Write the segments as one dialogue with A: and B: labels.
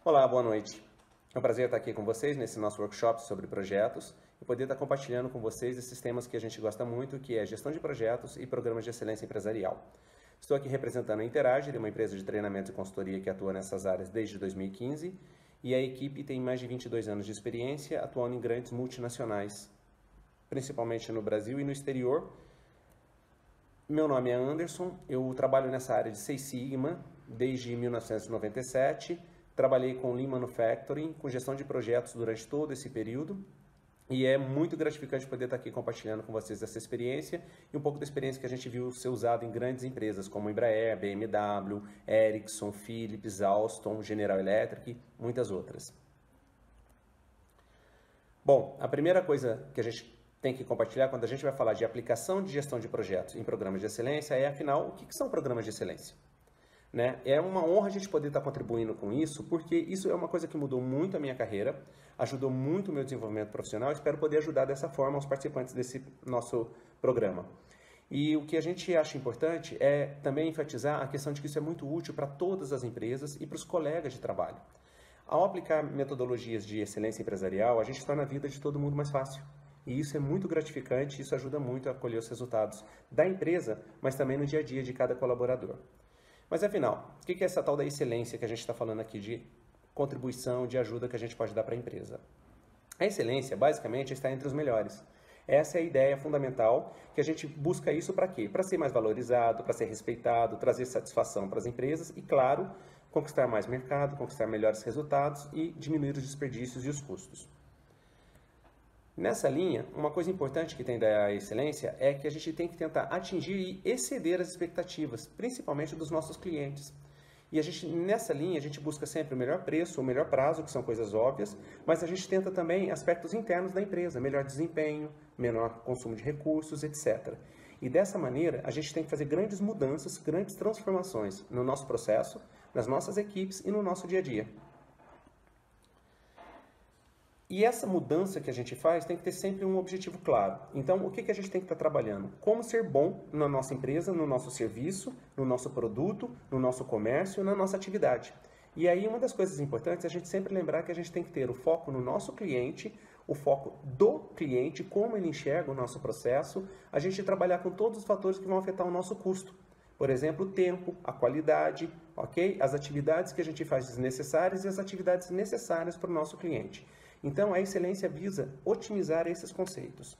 A: Olá, boa noite. É um prazer estar aqui com vocês nesse nosso workshop sobre projetos e poder estar compartilhando com vocês esses temas que a gente gosta muito, que é gestão de projetos e programas de excelência empresarial. Estou aqui representando a Interagir, uma empresa de treinamento e consultoria que atua nessas áreas desde 2015, e a equipe tem mais de 22 anos de experiência atuando em grandes multinacionais, principalmente no Brasil e no exterior. Meu nome é Anderson, eu trabalho nessa área de Six Sigma desde 1997, trabalhei com Lean Manufacturing, com gestão de projetos durante todo esse período, e é muito gratificante poder estar aqui compartilhando com vocês essa experiência e um pouco da experiência que a gente viu ser usada em grandes empresas como Embraer, BMW, Ericsson, Philips, Alstom, General Electric e muitas outras. Bom, a primeira coisa que a gente tem que compartilhar quando a gente vai falar de aplicação de gestão de projetos em programas de excelência é, afinal, o que são programas de excelência? Né? É uma honra a gente poder estar contribuindo com isso, porque isso é uma coisa que mudou muito a minha carreira, ajudou muito o meu desenvolvimento profissional, espero poder ajudar dessa forma os participantes desse nosso programa. E o que a gente acha importante é também enfatizar a questão de que isso é muito útil para todas as empresas e para os colegas de trabalho. Ao aplicar metodologias de excelência empresarial, a gente torna a vida de todo mundo mais fácil. E isso é muito gratificante, isso ajuda muito a colher os resultados da empresa, mas também no dia a dia de cada colaborador. Mas afinal, o que é essa tal da excelência que a gente está falando aqui de contribuição, de ajuda que a gente pode dar para a empresa? A excelência, basicamente, está entre os melhores. Essa é a ideia fundamental, que a gente busca isso para quê? Para ser mais valorizado, para ser respeitado, trazer satisfação para as empresas e, claro, conquistar mais mercado, conquistar melhores resultados e diminuir os desperdícios e os custos. Nessa linha, uma coisa importante que tem da excelência é que a gente tem que tentar atingir e exceder as expectativas, principalmente dos nossos clientes. E nessa linha, a gente busca sempre o melhor preço, o melhor prazo, que são coisas óbvias, mas a gente tenta também aspectos internos da empresa, melhor desempenho, menor consumo de recursos, etc. E dessa maneira, a gente tem que fazer grandes mudanças, grandes transformações no nosso processo, nas nossas equipes e no nosso dia a dia. E essa mudança que a gente faz tem que ter sempre um objetivo claro. Então, o que a gente tem que estar trabalhando? Como ser bom na nossa empresa, no nosso serviço, no nosso produto, no nosso comércio, na nossa atividade. E aí, uma das coisas importantes é a gente sempre lembrar que a gente tem que ter o foco no nosso cliente, o foco do cliente, como ele enxerga o nosso processo, a gente trabalhar com todos os fatores que vão afetar o nosso custo. Por exemplo, o tempo, a qualidade, ok? As atividades que a gente faz desnecessárias e as atividades necessárias para o nosso cliente. Então, a excelência visa otimizar esses conceitos.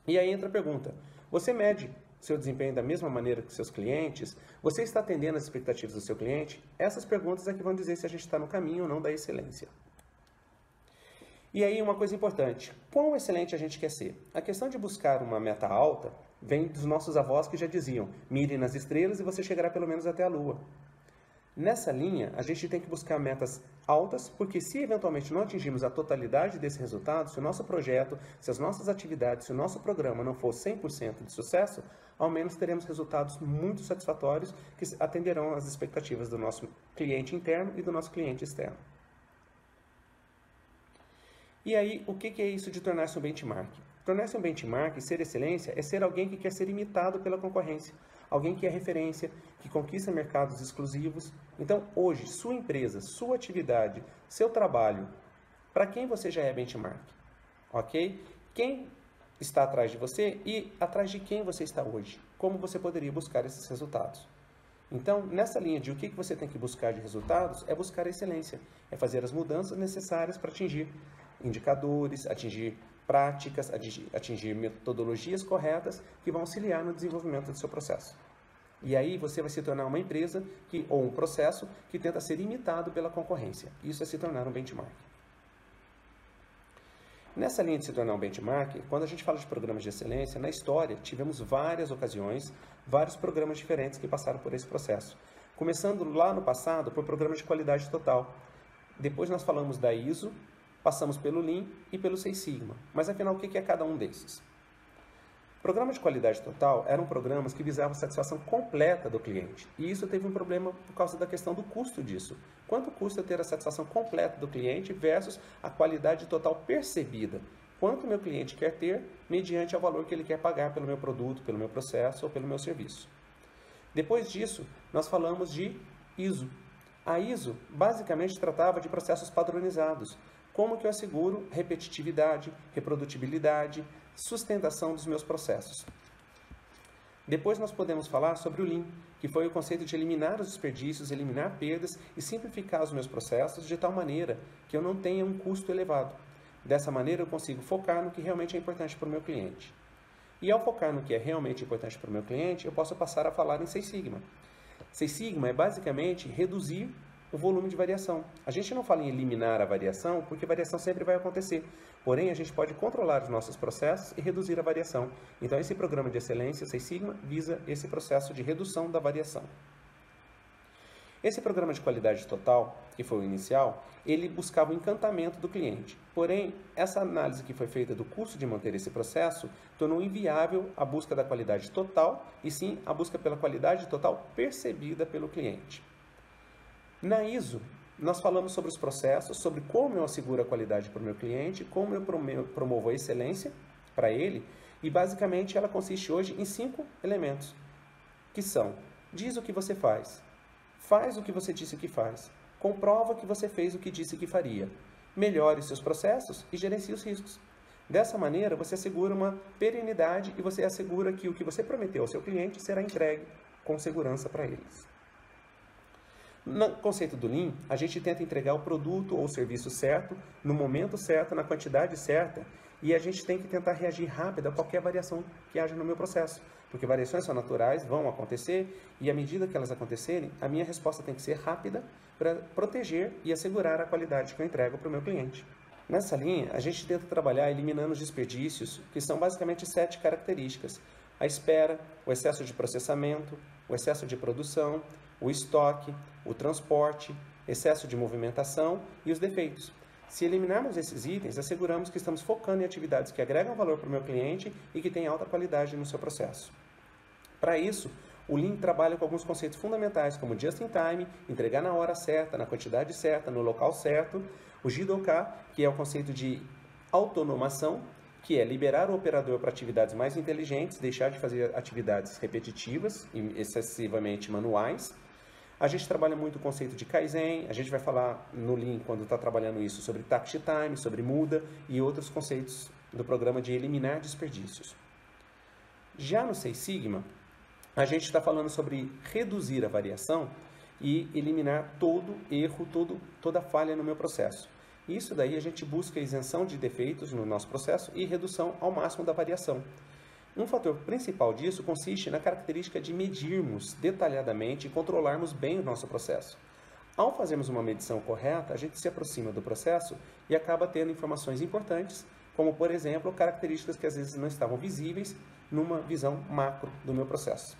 A: E aí entra a pergunta, você mede seu desempenho da mesma maneira que seus clientes? Você está atendendo às expectativas do seu cliente? Essas perguntas é que vão dizer se a gente está no caminho ou não da excelência. E aí uma coisa importante, quão excelente a gente quer ser? A questão de buscar uma meta alta vem dos nossos avós que já diziam, mire nas estrelas e você chegará pelo menos até a lua. Nessa linha, a gente tem que buscar metas altas, porque se eventualmente não atingirmos a totalidade desse resultado, se o nosso projeto, se as nossas atividades, se o nosso programa não for 100% de sucesso, ao menos teremos resultados muito satisfatórios que atenderão às expectativas do nosso cliente interno e do nosso cliente externo. E aí, o que é isso de tornar-se um benchmark? Tornar-se um benchmark e ser excelência é ser alguém que quer ser imitado pela concorrência, alguém que é referência, que conquista mercados exclusivos. Então, hoje, sua empresa, sua atividade, seu trabalho, para quem você já é benchmark? Ok? Quem está atrás de você e atrás de quem você está hoje? Como você poderia buscar esses resultados? Então, nessa linha de o que você tem que buscar de resultados, é buscar a excelência, é fazer as mudanças necessárias para atingir indicadores, atingir práticas, atingir metodologias corretas que vão auxiliar no desenvolvimento do seu processo. E aí você vai se tornar uma empresa ou um processo que tenta ser imitado pela concorrência. Isso é se tornar um benchmark. Nessa linha de se tornar um benchmark, quando a gente fala de programas de excelência, na história tivemos várias ocasiões, vários programas diferentes que passaram por esse processo. Começando lá no passado por programas de qualidade total. Depois nós falamos da ISO, passamos pelo Lean e pelo Six Sigma. Mas afinal, o que é cada um desses? Programas de qualidade total eram programas que visavam a satisfação completa do cliente. E isso teve um problema por causa da questão do custo disso. Quanto custa ter a satisfação completa do cliente versus a qualidade total percebida? Quanto o meu cliente quer ter mediante o valor que ele quer pagar pelo meu produto, pelo meu processo ou pelo meu serviço? Depois disso, nós falamos de ISO. A ISO basicamente tratava de processos padronizados, como que eu asseguro repetitividade, reprodutibilidade, sustentação dos meus processos. Depois nós podemos falar sobre o Lean, que foi o conceito de eliminar os desperdícios, eliminar perdas e simplificar os meus processos de tal maneira que eu não tenha um custo elevado. Dessa maneira eu consigo focar no que realmente é importante para o meu cliente. E ao focar no que é realmente importante para o meu cliente, eu posso passar a falar em Six Sigma. Six Sigma é basicamente reduzir o volume de variação. A gente não fala em eliminar a variação, porque variação sempre vai acontecer. Porém, a gente pode controlar os nossos processos e reduzir a variação. Então, esse programa de excelência, Six Sigma, visa esse processo de redução da variação. Esse programa de qualidade total, que foi o inicial, ele buscava o encantamento do cliente. Porém, essa análise que foi feita do custo de manter esse processo tornou inviável a busca da qualidade total e sim a busca pela qualidade total percebida pelo cliente. Na ISO, nós falamos sobre os processos, sobre como eu asseguro a qualidade para o meu cliente, como eu promovo a excelência para ele, e basicamente ela consiste hoje em 5 elementos, que são: diz o que você faz o que você disse que faz, comprova que você fez o que disse que faria, melhore seus processos e gerencie os riscos. Dessa maneira, você assegura uma perenidade e você assegura que o que você prometeu ao seu cliente será entregue com segurança para eles. No conceito do Lean, a gente tenta entregar o produto ou o serviço certo, no momento certo, na quantidade certa, e a gente tem que tentar reagir rápido a qualquer variação que haja no meu processo, porque variações são naturais, vão acontecer, e à medida que elas acontecerem, a minha resposta tem que ser rápida para proteger e assegurar a qualidade que eu entrego para o meu cliente. Nessa linha, a gente tenta trabalhar eliminando os desperdícios, que são basicamente 7 características: a espera, o excesso de processamento, o excesso de produção, o estoque, o transporte, excesso de movimentação e os defeitos. Se eliminarmos esses itens, asseguramos que estamos focando em atividades que agregam valor para o meu cliente e que têm alta qualidade no seu processo. Para isso, o Lean trabalha com alguns conceitos fundamentais, como just in time, entregar na hora certa, na quantidade certa, no local certo. O Jidoka, que é o conceito de autonomação, que é liberar o operador para atividades mais inteligentes, deixar de fazer atividades repetitivas e excessivamente manuais. A gente trabalha muito o conceito de Kaizen, a gente vai falar no Lean, quando está trabalhando isso, sobre Task Time, sobre muda e outros conceitos do programa de eliminar desperdícios. Já no Six Sigma, a gente está falando sobre reduzir a variação e eliminar todo erro, toda falha no meu processo. Isso daí a gente busca a isenção de defeitos no nosso processo e redução ao máximo da variação. Um fator principal disso consiste na característica de medirmos detalhadamente e controlarmos bem o nosso processo. Ao fazermos uma medição correta, a gente se aproxima do processo e acaba tendo informações importantes, como, por exemplo, características que às vezes não estavam visíveis numa visão macro do meu processo.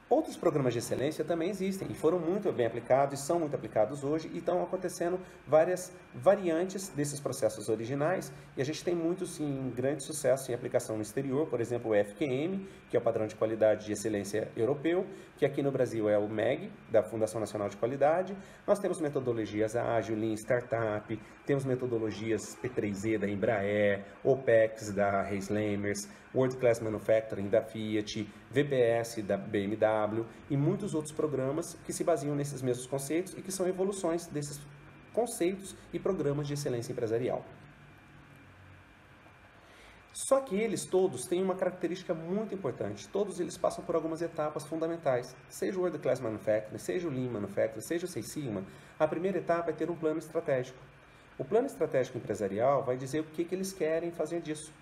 A: Outros programas de excelência também existem e foram muito bem aplicados e são muito aplicados hoje e estão acontecendo várias variantes desses processos originais e a gente tem muitos em grande sucesso em aplicação no exterior, por exemplo o FQM, que é o Padrão de Qualidade de Excelência Europeu, que aqui no Brasil é o MEG, da Fundação Nacional de Qualidade. Nós temos metodologias Ágil, Lean Startup, temos metodologias P3E da Embraer, OPEX da Reis Lemers, World Class Manufacturing da Fiat, VPS da BMW e muitos outros programas que se baseiam nesses mesmos conceitos e que são evoluções desses conceitos e programas de excelência empresarial. Só que eles todos têm uma característica muito importante. Todos eles passam por algumas etapas fundamentais. Seja o World Class Manufacturing, seja o Lean Manufacturing, seja o Six Sigma, a primeira etapa é ter um plano estratégico. O plano estratégico empresarial vai dizer o que eles querem fazer disso.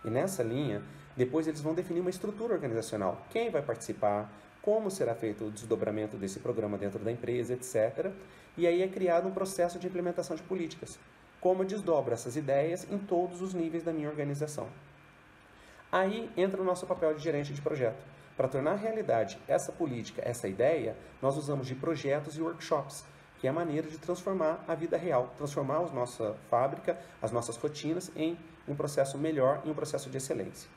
A: E nessa linha, depois eles vão definir uma estrutura organizacional. Quem vai participar, como será feito o desdobramento desse programa dentro da empresa, etc. E aí é criado um processo de implementação de políticas. Como eu desdobro essas ideias em todos os níveis da minha organização. Aí entra o nosso papel de gerente de projeto. Para tornar realidade essa política, essa ideia, nós usamos de projetos e workshops, que é a maneira de transformar a vida real, transformar a nossa fábrica, as nossas rotinas em um processo melhor, em um processo de excelência.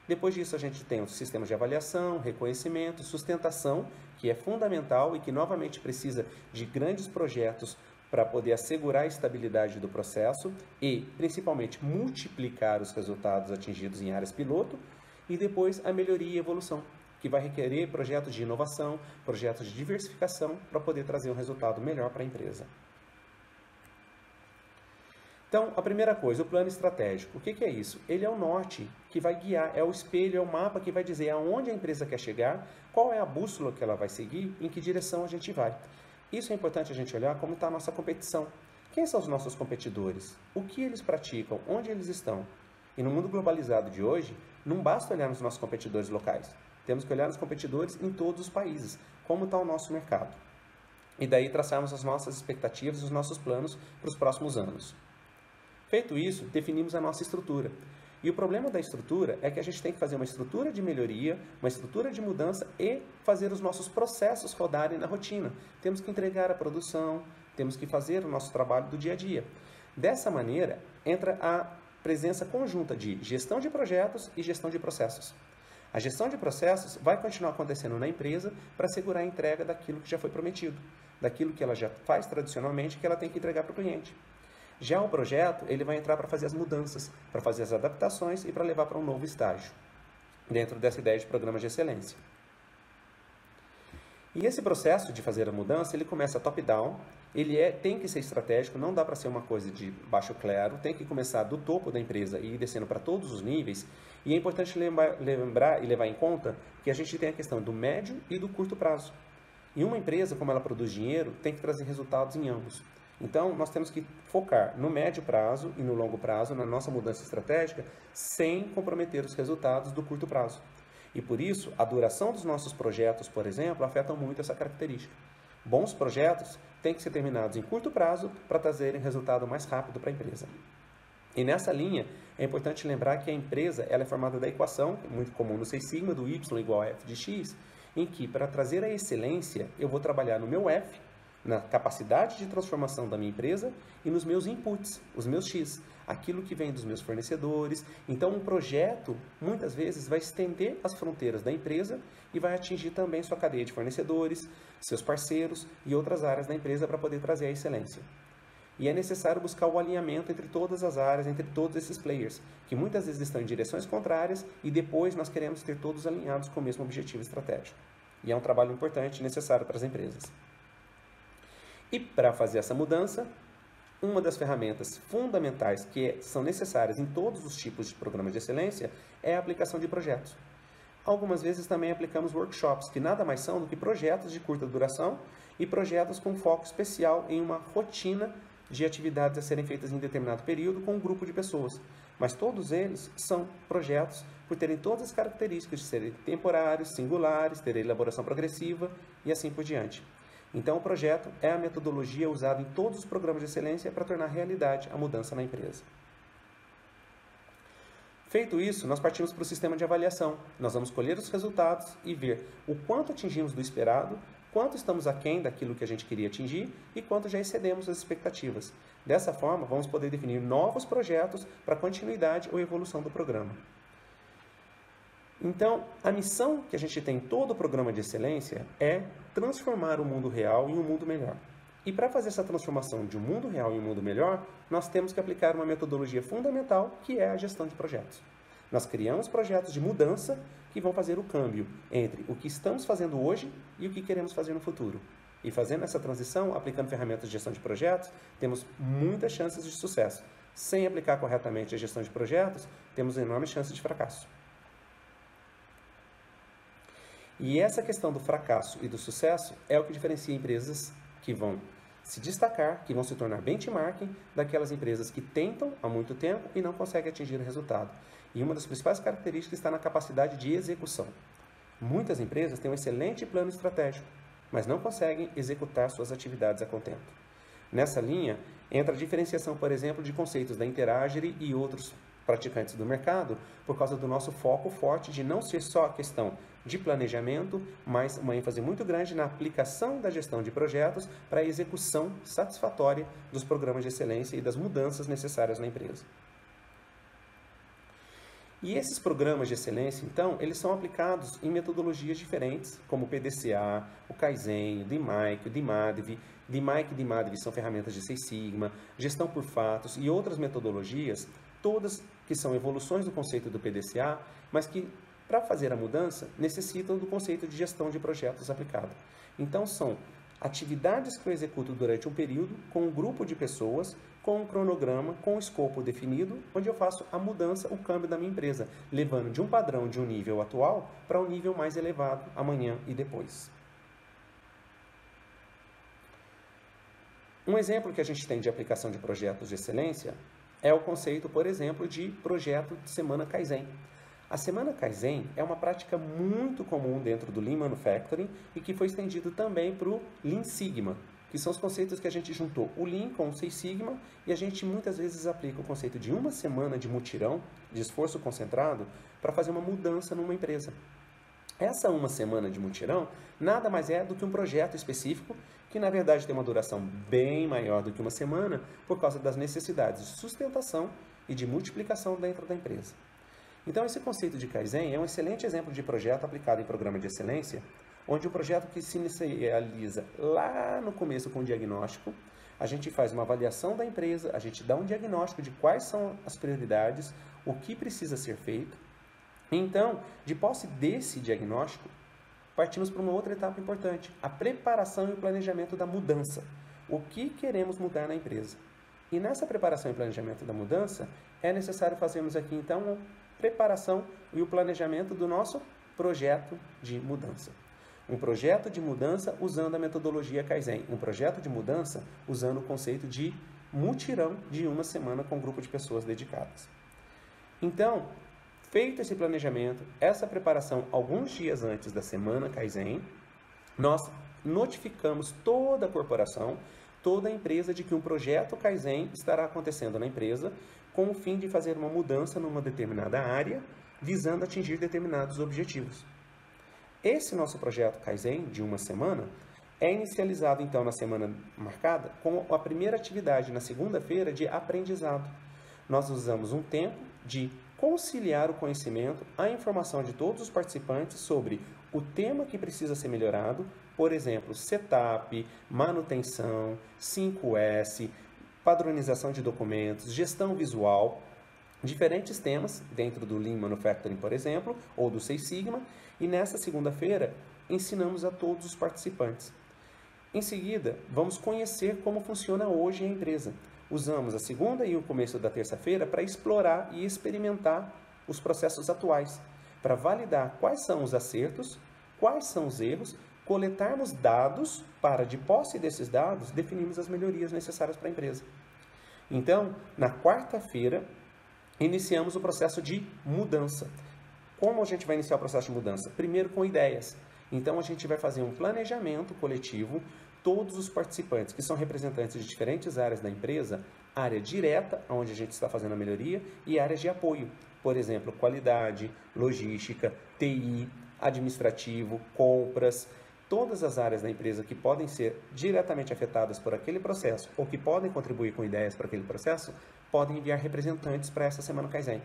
A: Depois disso, a gente tem os sistemas de avaliação, reconhecimento, sustentação, que é fundamental e que novamente precisa de grandes projetos para poder assegurar a estabilidade do processo e, principalmente, multiplicar os resultados atingidos em áreas piloto, e depois a melhoria e evolução, que vai requerer projetos de inovação, projetos de diversificação para poder trazer um resultado melhor para a empresa. Então, a primeira coisa, o plano estratégico. O que é isso? Ele é o norte que vai guiar, é o espelho, é o mapa que vai dizer aonde a empresa quer chegar, qual é a bússola que ela vai seguir, em que direção a gente vai. Isso é importante a gente olhar como está a nossa competição. Quem são os nossos competidores? O que eles praticam? Onde eles estão? E no mundo globalizado de hoje, não basta olhar nos nossos competidores locais. Temos que olhar nos competidores em todos os países, como está o nosso mercado. E daí traçarmos as nossas expectativas e os nossos planos para os próximos anos. Feito isso, definimos a nossa estrutura. E o problema da estrutura é que a gente tem que fazer uma estrutura de melhoria, uma estrutura de mudança e fazer os nossos processos rodarem na rotina. Temos que entregar a produção, temos que fazer o nosso trabalho do dia a dia. Dessa maneira, entra a presença conjunta de gestão de projetos e gestão de processos. A gestão de processos vai continuar acontecendo na empresa para assegurar a entrega daquilo que já foi prometido, daquilo que ela já faz tradicionalmente que ela tem que entregar para o cliente. Já o projeto, ele vai entrar para fazer as mudanças, para fazer as adaptações e para levar para um novo estágio, dentro dessa ideia de programas de excelência. E esse processo de fazer a mudança, ele começa top-down, tem que ser estratégico, não dá para ser uma coisa de baixo clero, tem que começar do topo da empresa e ir descendo para todos os níveis. E é importante lembrar e levar em conta que a gente tem a questão do médio e do curto prazo. E uma empresa, como ela produz dinheiro, tem que trazer resultados em ambos. Então, nós temos que focar no médio prazo e no longo prazo, na nossa mudança estratégica, sem comprometer os resultados do curto prazo. E por isso, a duração dos nossos projetos, por exemplo, afeta muito essa característica. Bons projetos têm que ser terminados em curto prazo para trazerem resultado mais rápido para a empresa. E nessa linha, é importante lembrar que a empresa ela é formada da equação, muito comum no Seis Sigma, do Y igual a F de X, em que, para trazer a excelência, eu vou trabalhar no meu F, na capacidade de transformação da minha empresa e nos meus inputs, os meus X, aquilo que vem dos meus fornecedores. Então, um projeto, muitas vezes, vai estender as fronteiras da empresa e vai atingir também sua cadeia de fornecedores, seus parceiros e outras áreas da empresa para poder trazer a excelência. E é necessário buscar o alinhamento entre todas as áreas, entre todos esses players, que muitas vezes estão em direções contrárias e depois nós queremos ter todos alinhados com o mesmo objetivo estratégico. E é um trabalho importante e necessário para as empresas. E para fazer essa mudança, uma das ferramentas fundamentais que são necessárias em todos os tipos de programas de excelência é a aplicação de projetos. Algumas vezes também aplicamos workshops, que nada mais são do que projetos de curta duração e projetos com foco especial em uma rotina de atividades a serem feitas em determinado período com um grupo de pessoas. Mas todos eles são projetos por terem todas as características de serem temporários, singulares, terem elaboração progressiva e assim por diante. Então, o projeto é a metodologia usada em todos os programas de excelência para tornar realidade a mudança na empresa. Feito isso, nós partimos para o sistema de avaliação. Nós vamos colher os resultados e ver o quanto atingimos do esperado, quanto estamos aquém daquilo que a gente queria atingir e quanto já excedemos as expectativas. Dessa forma, vamos poder definir novos projetos para continuidade ou evolução do programa. Então, a missão que a gente tem em todo o programa de excelência é transformar o mundo real em um mundo melhor. E para fazer essa transformação de um mundo real em um mundo melhor, nós temos que aplicar uma metodologia fundamental, que é a gestão de projetos. Nós criamos projetos de mudança que vão fazer o câmbio entre o que estamos fazendo hoje e o que queremos fazer no futuro. E fazendo essa transição, aplicando ferramentas de gestão de projetos, temos muitas chances de sucesso. Sem aplicar corretamente a gestão de projetos, temos enormes chances de fracasso. E essa questão do fracasso e do sucesso é o que diferencia empresas que vão se destacar, que vão se tornar benchmarking, daquelas empresas que tentam há muito tempo e não conseguem atingir o resultado. E uma das principais características está na capacidade de execução. Muitas empresas têm um excelente plano estratégico, mas não conseguem executar suas atividades a contento. Nessa linha, entra a diferenciação, por exemplo, de conceitos da Interagere e outros praticantes do mercado, por causa do nosso foco forte de não ser só a questão de planejamento, mas uma ênfase muito grande na aplicação da gestão de projetos para a execução satisfatória dos programas de excelência e das mudanças necessárias na empresa. E esses programas de excelência, então, eles são aplicados em metodologias diferentes, como o PDCA, o Kaizen, o DMAIC, o DMADV. DMAIC e DMADV são ferramentas de Seis Sigma, gestão por fatos e outras metodologias, todas que são evoluções do conceito do PDCA, mas que Para fazer a mudança, necessitam do conceito de gestão de projetos aplicado. Então, são atividades que eu executo durante um período, com um grupo de pessoas, com um cronograma, com um escopo definido, onde eu faço a mudança, o câmbio da minha empresa, levando de um padrão de um nível atual para um nível mais elevado amanhã e depois. Um exemplo que a gente tem de aplicação de projetos de excelência é o conceito, por exemplo, de projeto de Semana Kaizen. A Semana Kaizen é uma prática muito comum dentro do Lean Manufacturing e que foi estendido também para o Lean Sigma, que são os conceitos que a gente juntou o Lean com o Six Sigma e a gente muitas vezes aplica o conceito de uma semana de mutirão, de esforço concentrado, para fazer uma mudança numa empresa. Essa uma semana de mutirão nada mais é do que um projeto específico que, na verdade, tem uma duração bem maior do que uma semana por causa das necessidades de sustentação e de multiplicação dentro da empresa. Então, esse conceito de Kaizen é um excelente exemplo de projeto aplicado em programa de excelência, onde o projeto que se inicializa lá no começo com o diagnóstico, a gente faz uma avaliação da empresa, a gente dá um diagnóstico de quais são as prioridades, o que precisa ser feito. Então, de posse desse diagnóstico, partimos para uma outra etapa importante, a preparação e o planejamento da mudança. O que queremos mudar na empresa? E nessa preparação e planejamento da mudança, é necessário fazermos aqui, então, a preparação e o planejamento do nosso projeto de mudança. Um projeto de mudança usando a metodologia Kaizen. Um projeto de mudança usando o conceito de mutirão de uma semana com um grupo de pessoas dedicadas. Então, feito esse planejamento, essa preparação alguns dias antes da semana Kaizen, nós notificamos toda a corporação, toda a empresa de que um projeto Kaizen estará acontecendo na empresa com o fim de fazer uma mudança numa determinada área, visando atingir determinados objetivos. Esse nosso projeto Kaizen, de uma semana, é inicializado então na semana marcada com a primeira atividade, na segunda-feira, de aprendizado. Nós usamos um tempo de conciliar o conhecimento, a informação de todos os participantes sobre o tema que precisa ser melhorado, por exemplo, setup, manutenção, 5S, padronização de documentos, gestão visual, diferentes temas dentro do Lean Manufacturing, por exemplo, ou do Six Sigma, e nessa segunda-feira ensinamos a todos os participantes. Em seguida, vamos conhecer como funciona hoje a empresa. Usamos a segunda e o começo da terça-feira para explorar e experimentar os processos atuais, para validar quais são os acertos, quais são os erros, coletarmos dados para, de posse desses dados, definirmos as melhorias necessárias para a empresa. Então, na quarta-feira, iniciamos o processo de mudança. Como a gente vai iniciar o processo de mudança? Primeiro com ideias. Então, a gente vai fazer um planejamento coletivo, todos os participantes, que são representantes de diferentes áreas da empresa, área direta, onde a gente está fazendo a melhoria, e áreas de apoio. Por exemplo, qualidade, logística, TI, administrativo, compras, todas as áreas da empresa que podem ser diretamente afetadas por aquele processo ou que podem contribuir com ideias para aquele processo, podem enviar representantes para essa Semana Kaizen.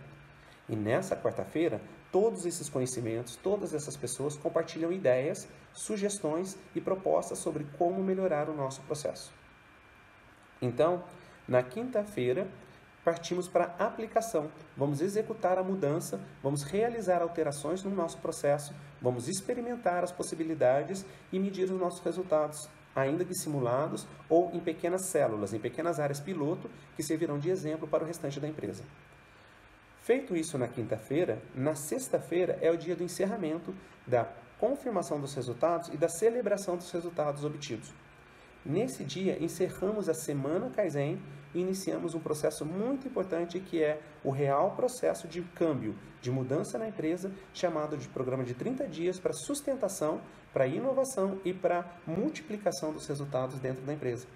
A: E nessa quarta-feira, todos esses conhecimentos, todas essas pessoas compartilham ideias, sugestões e propostas sobre como melhorar o nosso processo. Então, na quinta-feira, partimos para a aplicação. Vamos executar a mudança, vamos realizar alterações no nosso processo, vamos experimentar as possibilidades e medir os nossos resultados, ainda que simulados ou em pequenas células, em pequenas áreas piloto, que servirão de exemplo para o restante da empresa. Feito isso na quinta-feira, na sexta-feira é o dia do encerramento, da confirmação dos resultados e da celebração dos resultados obtidos. Nesse dia, encerramos a Semana Kaizen e iniciamos um processo muito importante que é o real processo de câmbio, de mudança na empresa, chamado de programa de 30 dias para sustentação, para inovação e para multiplicação dos resultados dentro da empresa.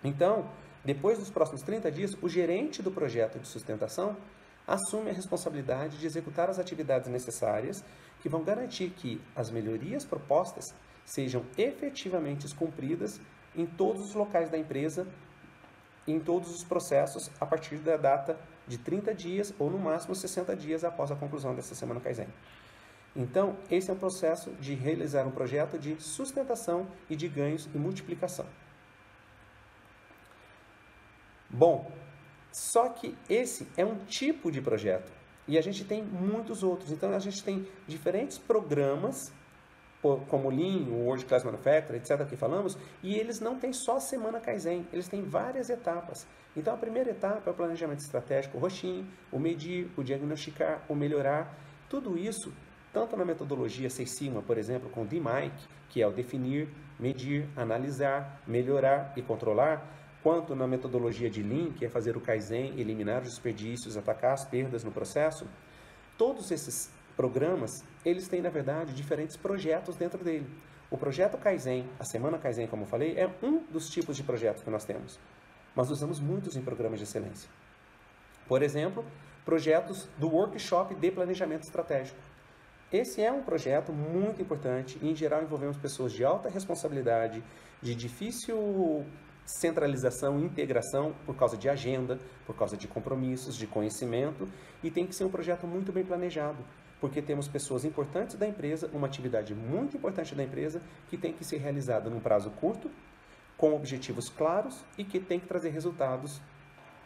A: Então, depois dos próximos 30 dias, o gerente do projeto de sustentação assume a responsabilidade de executar as atividades necessárias que vão garantir que as melhorias propostas sejam efetivamente cumpridas em todos os locais da empresa, em todos os processos, a partir da data de 30 dias ou no máximo 60 dias após a conclusão dessa Semana Kaizen. Então, esse é um processo de realizar um projeto de sustentação e de ganhos e multiplicação. Bom, só que esse é um tipo de projeto E a gente tem muitos outros. Então, a gente tem diferentes programas, como o Lean, o World Class Manufacturing, etc., que falamos, e eles não têm só a semana Kaizen, eles têm várias etapas. Então, a primeira etapa é o planejamento estratégico, o roxinho, o medir, o diagnosticar, o melhorar. Tudo isso, tanto na metodologia Six Sigma, por exemplo, com o DMAIC, que é o definir, medir, analisar, melhorar e controlar, quanto na metodologia de Lean, que é fazer o Kaizen, eliminar os desperdícios, atacar as perdas no processo. Todos esses programas, eles têm, na verdade, diferentes projetos dentro dele. O projeto Kaizen, a semana Kaizen, como eu falei, é um dos tipos de projetos que nós temos. Mas usamos muitos em programas de excelência. Por exemplo, projetos do workshop de planejamento estratégico. Esse é um projeto muito importante e, em geral, envolvemos pessoas de alta responsabilidade, de difícil centralização e integração por causa de agenda, por causa de compromissos, de conhecimento, e tem que ser um projeto muito bem planejado, porque temos pessoas importantes da empresa, uma atividade muito importante da empresa, que tem que ser realizada num prazo curto, com objetivos claros e que tem que trazer resultados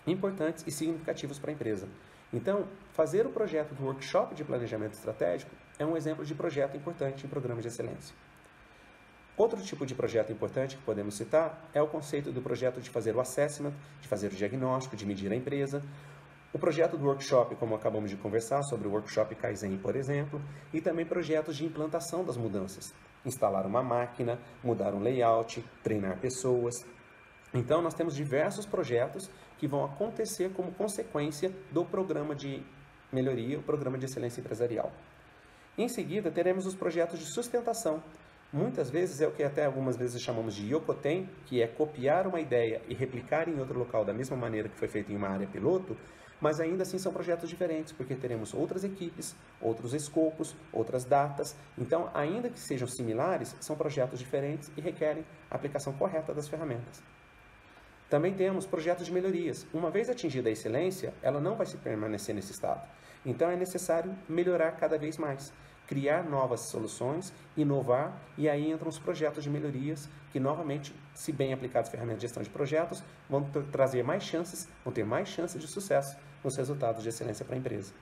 A: importantes e significativos para a empresa. Então, fazer o projeto do workshop de planejamento estratégico é um exemplo de projeto importante em programas de excelência. Outro tipo de projeto importante que podemos citar é o conceito do projeto de fazer o assessment, de fazer o diagnóstico, de medir a empresa. O projeto do workshop, como acabamos de conversar, sobre o workshop Kaizen, por exemplo, e também projetos de implantação das mudanças. Instalar uma máquina, mudar um layout, treinar pessoas. Então, nós temos diversos projetos que vão acontecer como consequência do programa de melhoria, o programa de excelência empresarial. Em seguida, teremos os projetos de sustentação. Muitas vezes é o que até algumas vezes chamamos de Yokoten, que é copiar uma ideia e replicar em outro local da mesma maneira que foi feito em uma área piloto, mas ainda assim são projetos diferentes, porque teremos outras equipes, outros escopos, outras datas. Então, ainda que sejam similares, são projetos diferentes e requerem a aplicação correta das ferramentas. Também temos projetos de melhorias. Uma vez atingida a excelência, ela não vai se permanecer nesse estado. Então, é necessário melhorar cada vez mais, criar novas soluções, inovar, e aí entram os projetos de melhorias, que novamente, se bem aplicados ferramentas de gestão de projetos, vão trazer mais chances, vão ter mais chances de sucesso nos resultados de excelência para a empresa.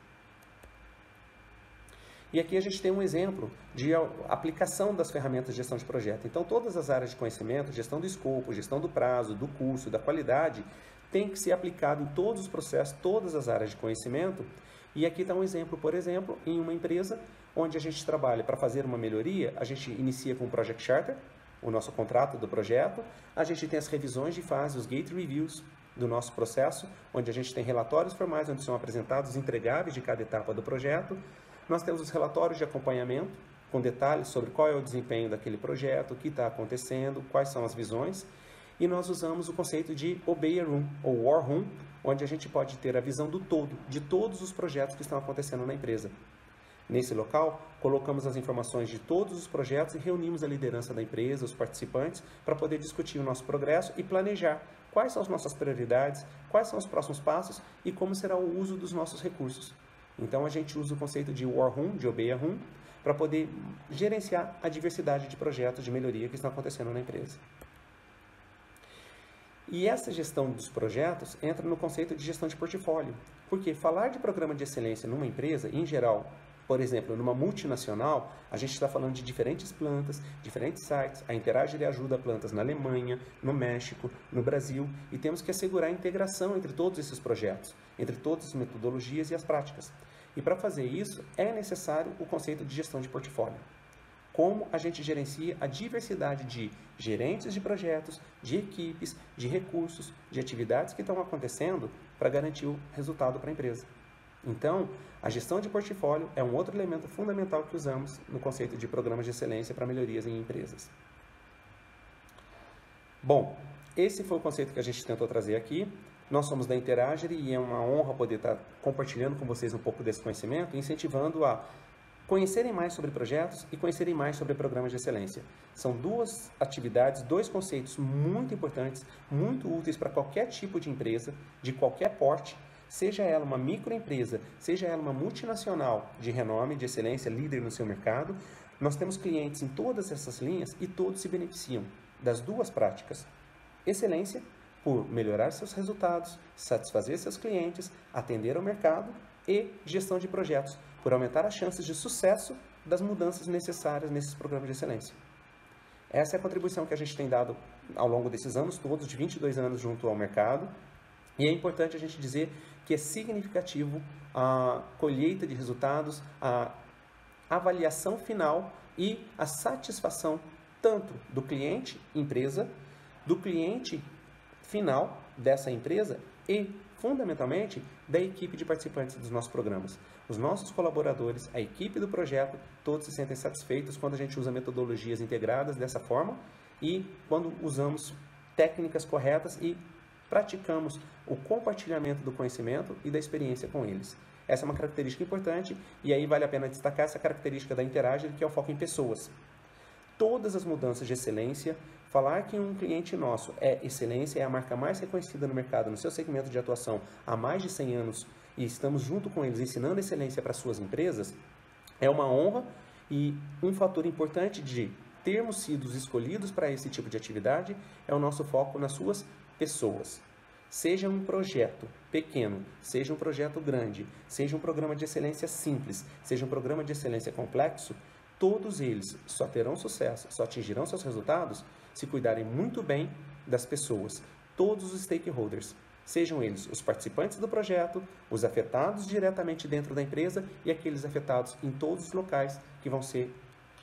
A: E aqui a gente tem um exemplo de aplicação das ferramentas de gestão de projeto. Então, todas as áreas de conhecimento, gestão do escopo, gestão do prazo, do curso, da qualidade, tem que ser aplicado em todos os processos, todas as áreas de conhecimento. E aqui está um exemplo, por exemplo, em uma empresa onde a gente trabalha para fazer uma melhoria, a gente inicia com o Project Charter, o nosso contrato do projeto, a gente tem as revisões de fase, os gate reviews do nosso processo, onde a gente tem relatórios formais, onde são apresentados os entregáveis de cada etapa do projeto. Nós temos os relatórios de acompanhamento, com detalhes sobre qual é o desempenho daquele projeto, o que está acontecendo, quais são as visões. E nós usamos o conceito de Obeya Room, ou War Room, onde a gente pode ter a visão do todo, de todos os projetos que estão acontecendo na empresa. Nesse local, colocamos as informações de todos os projetos e reunimos a liderança da empresa, os participantes, para poder discutir o nosso progresso e planejar quais são as nossas prioridades, quais são os próximos passos e como será o uso dos nossos recursos. Então, a gente usa o conceito de War Room, de Obeya Room, para poder gerenciar a diversidade de projetos de melhoria que estão acontecendo na empresa. E essa gestão dos projetos entra no conceito de gestão de portfólio, porque falar de programa de excelência numa empresa, em geral, por exemplo, numa multinacional, a gente está falando de diferentes plantas, diferentes sites. A Interagile ajuda plantas na Alemanha, no México, no Brasil, e temos que assegurar a integração entre todos esses projetos, entre todas as metodologias e as práticas. E para fazer isso, é necessário o conceito de gestão de portfólio. Como a gente gerencia a diversidade de gerentes de projetos, de equipes, de recursos, de atividades que estão acontecendo para garantir o resultado para a empresa. Então, a gestão de portfólio é um outro elemento fundamental que usamos no conceito de programas de excelência para melhorias em empresas. Bom, esse foi o conceito que a gente tentou trazer aqui. Nós somos da Interagile e é uma honra poder estar compartilhando com vocês um pouco desse conhecimento, incentivando a conhecerem mais sobre projetos e conhecerem mais sobre programas de excelência. São duas atividades, dois conceitos muito importantes, muito úteis para qualquer tipo de empresa, de qualquer porte, seja ela uma microempresa, seja ela uma multinacional de renome, de excelência, líder no seu mercado. Nós temos clientes em todas essas linhas e todos se beneficiam das duas práticas. Excelência por melhorar seus resultados, satisfazer seus clientes, atender ao mercado, e gestão de projetos, por aumentar as chances de sucesso das mudanças necessárias nesses programas de excelência. Essa é a contribuição que a gente tem dado ao longo desses anos todos, de 22 anos junto ao mercado, e é importante a gente dizer que é significativo a colheita de resultados, a avaliação final e a satisfação tanto do cliente, empresa, do cliente final dessa empresa e, fundamentalmente, da equipe de participantes dos nossos programas. Os nossos colaboradores, a equipe do projeto, todos se sentem satisfeitos quando a gente usa metodologias integradas dessa forma e quando usamos técnicas corretas e praticamos o compartilhamento do conhecimento e da experiência com eles. Essa é uma característica importante e aí vale a pena destacar essa característica da Interagile, que é o foco em pessoas. Todas as mudanças de excelência, falar que um cliente nosso é excelência, é a marca mais reconhecida no mercado, no seu segmento de atuação há mais de 100 anos e estamos junto com eles ensinando excelência para suas empresas, é uma honra e um fator importante de termos sido escolhidos para esse tipo de atividade é o nosso foco nas suas pessoas. Seja um projeto pequeno, seja um projeto grande, seja um programa de excelência simples, seja um programa de excelência complexo, todos eles só terão sucesso, só atingirão seus resultados se cuidarem muito bem das pessoas, todos os stakeholders, sejam eles os participantes do projeto, os afetados diretamente dentro da empresa e aqueles afetados em todos os locais que vão ser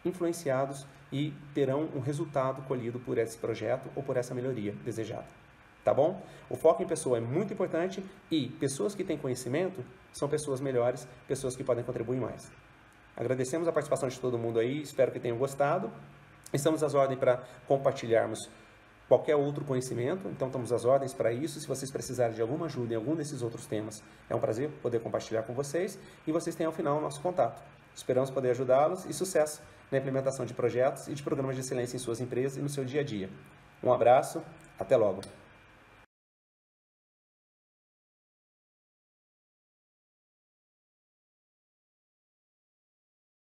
A: influenciados e terão um resultado colhido por esse projeto ou por essa melhoria desejada. Tá bom? O foco em pessoa é muito importante e pessoas que têm conhecimento são pessoas melhores, pessoas que podem contribuir mais. Agradecemos a participação de todo mundo aí, espero que tenham gostado. Estamos às ordens para compartilharmos qualquer outro conhecimento, então estamos às ordens para isso. Se vocês precisarem de alguma ajuda em algum desses outros temas, é um prazer poder compartilhar com vocês e vocês têm ao final o nosso contato. Esperamos poder ajudá-los e sucesso na implementação de projetos e de programas de excelência em suas empresas e no seu dia a dia. Um abraço, até logo!